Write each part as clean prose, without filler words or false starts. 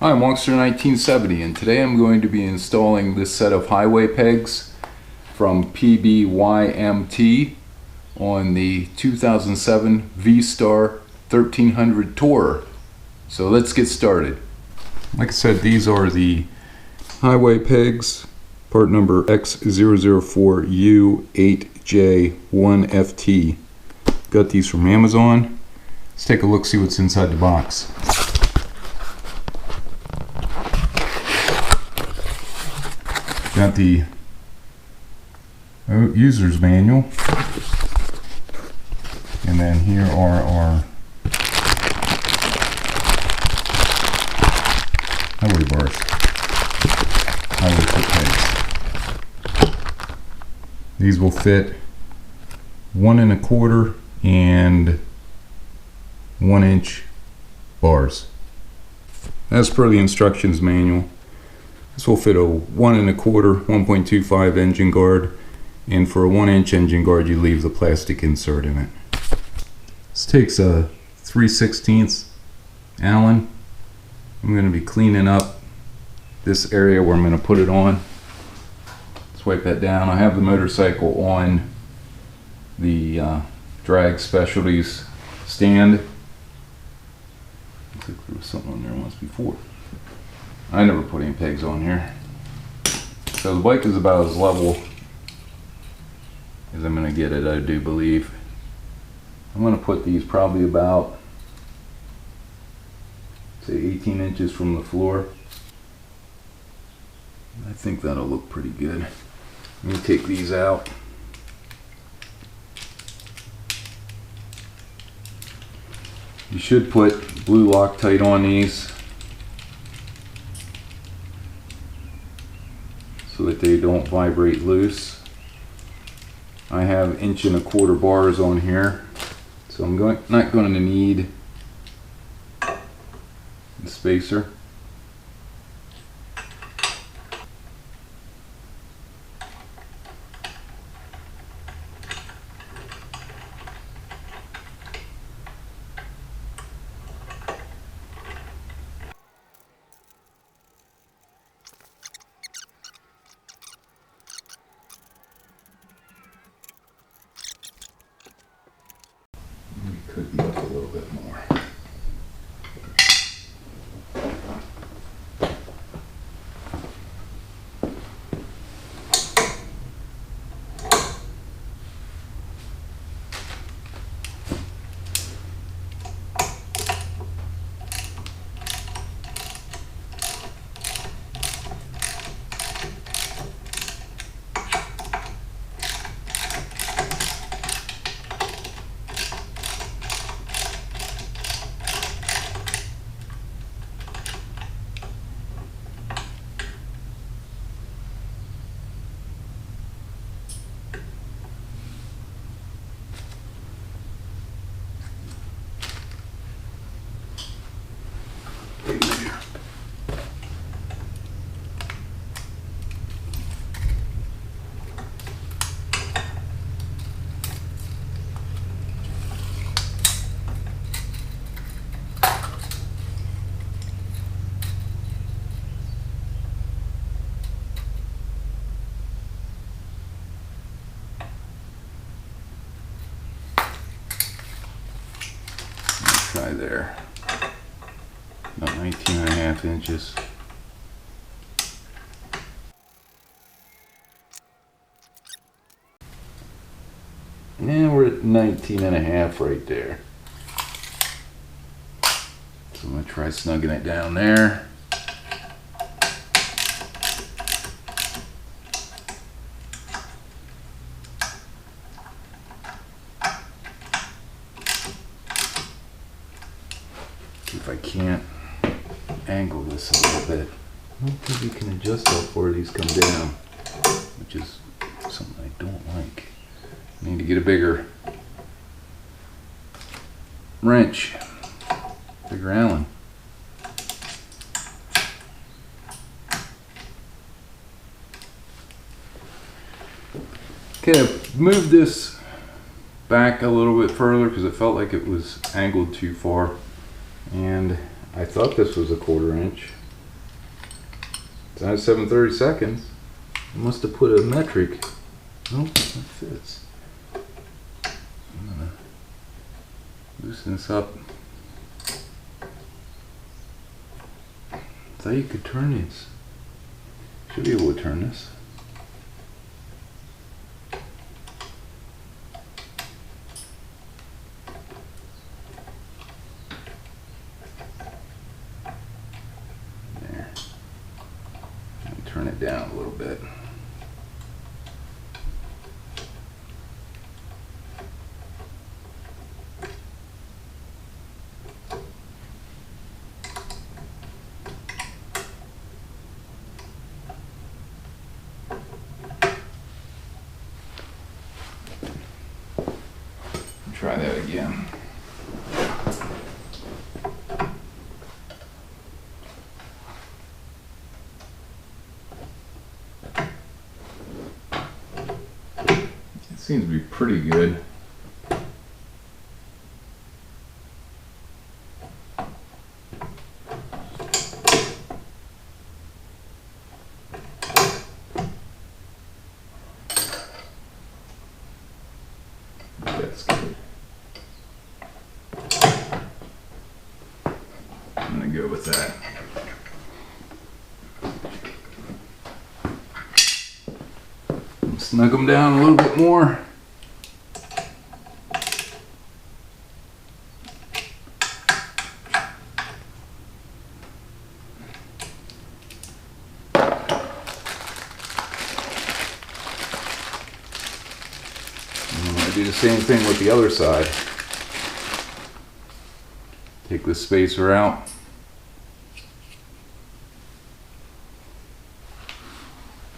Hi, I'm Wongster1970, and today I'm going to be installing this set of highway pegs from PBYMT on the 2007 V-Star 1300 Tourer. So let's get started. Like I said, these are the highway pegs, part number X004U8J1FT. Got these from Amazon. Let's take a look, see what's inside the box. Got the user's manual, and then here are our highway bars, highway foot pegs. These will fit 1 1/4 and 1 inch bars, as per the instructions manual. This will fit a 1 1/4, 1.25 engine guard, and for a 1 inch engine guard you leave the plastic insert in it. This takes a 3/16 Allen. I'm going to be cleaning up this area where I'm going to put it on. Let's wipe that down. I have the motorcycle on the Drag Specialties stand. Looks like there was something on there once before. I never put any pegs on here. So the bike is about as level as I'm going to get it, I do believe. I'm going to put these probably about, say, 18 inches from the floor. I think that'll look pretty good. Let me take these out. You should put blue Loctite on these so that they don't vibrate loose. I have 1 1/4 bars on here, so I'm not going to need the spacer. Could be up a little bit more. Try there, about 19.5 inches. And we're at 19.5 right there. So I'm going to try snugging it down there. See if I can't angle this a little bit. I don't think you can adjust how far these come down, which is something I don't like. I need to get a bigger wrench, bigger Allen. Okay, I've moved this back a little bit further because it felt like it was angled too far, and I thought this was a 1/4 inch. Times 730 seconds. I must have put a metric. Oh, that fits. I'm gonna loosen this up. Thought you could turn this. Should be able to turn this. There. Turn it down a little bit. Try that again. It seems to be pretty good. That's good. I'm gonna go with that. Snug them down a little bit more. Do the same thing with the other side. Take the spacer out.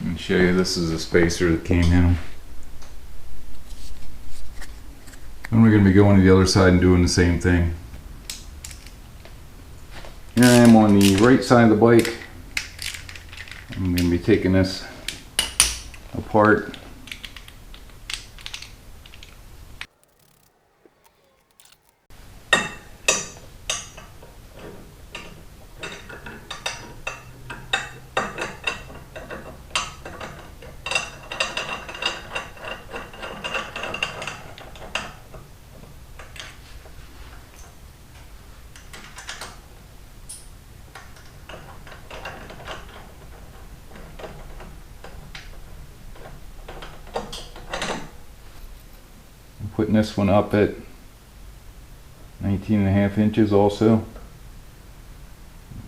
And show you this is a spacer that came in. Then we're going to be going to the other side and doing the same thing. Here I am on the right side of the bike. I'm going to be taking this apart. Putting this one up at 19.5 inches also.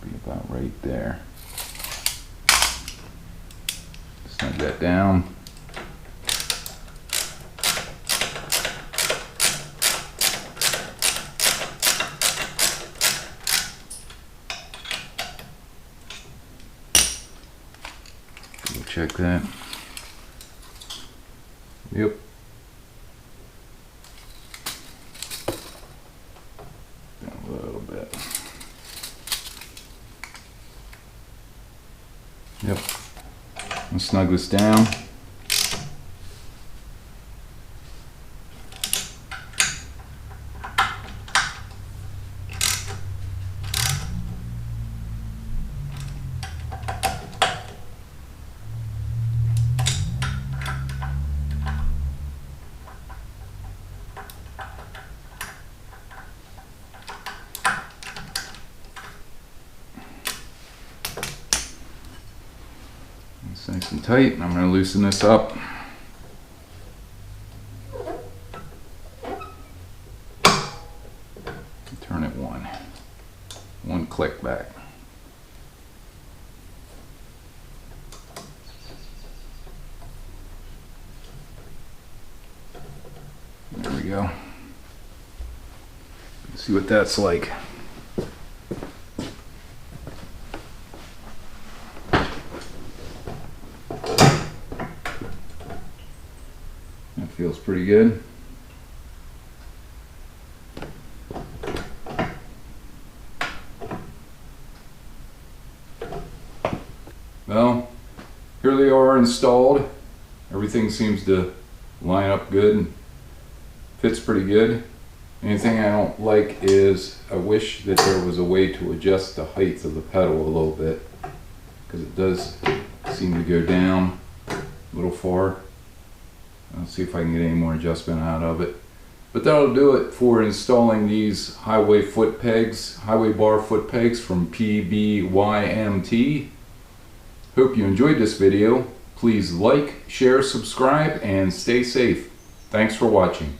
Be about right there. Snug that down. We'll check that. Yep. A little bit. Yep. I'll snug this down. It's nice and tight, and I'm going to loosen this up. Turn it one click back. There we go. See what that's like. Feels pretty good. Well, here they are installed. Everything seems to line up good and fits pretty good. Anything I don't like is I wish that there was a way to adjust the height of the pedal a little bit. because it does seem to go down a little far. I'll see if I can get any more adjustment out of it. But that'll do it for installing these highway foot pegs, highway bar foot pegs from PBYMT. Hope you enjoyed this video. Please like, share, subscribe, and stay safe. Thanks for watching.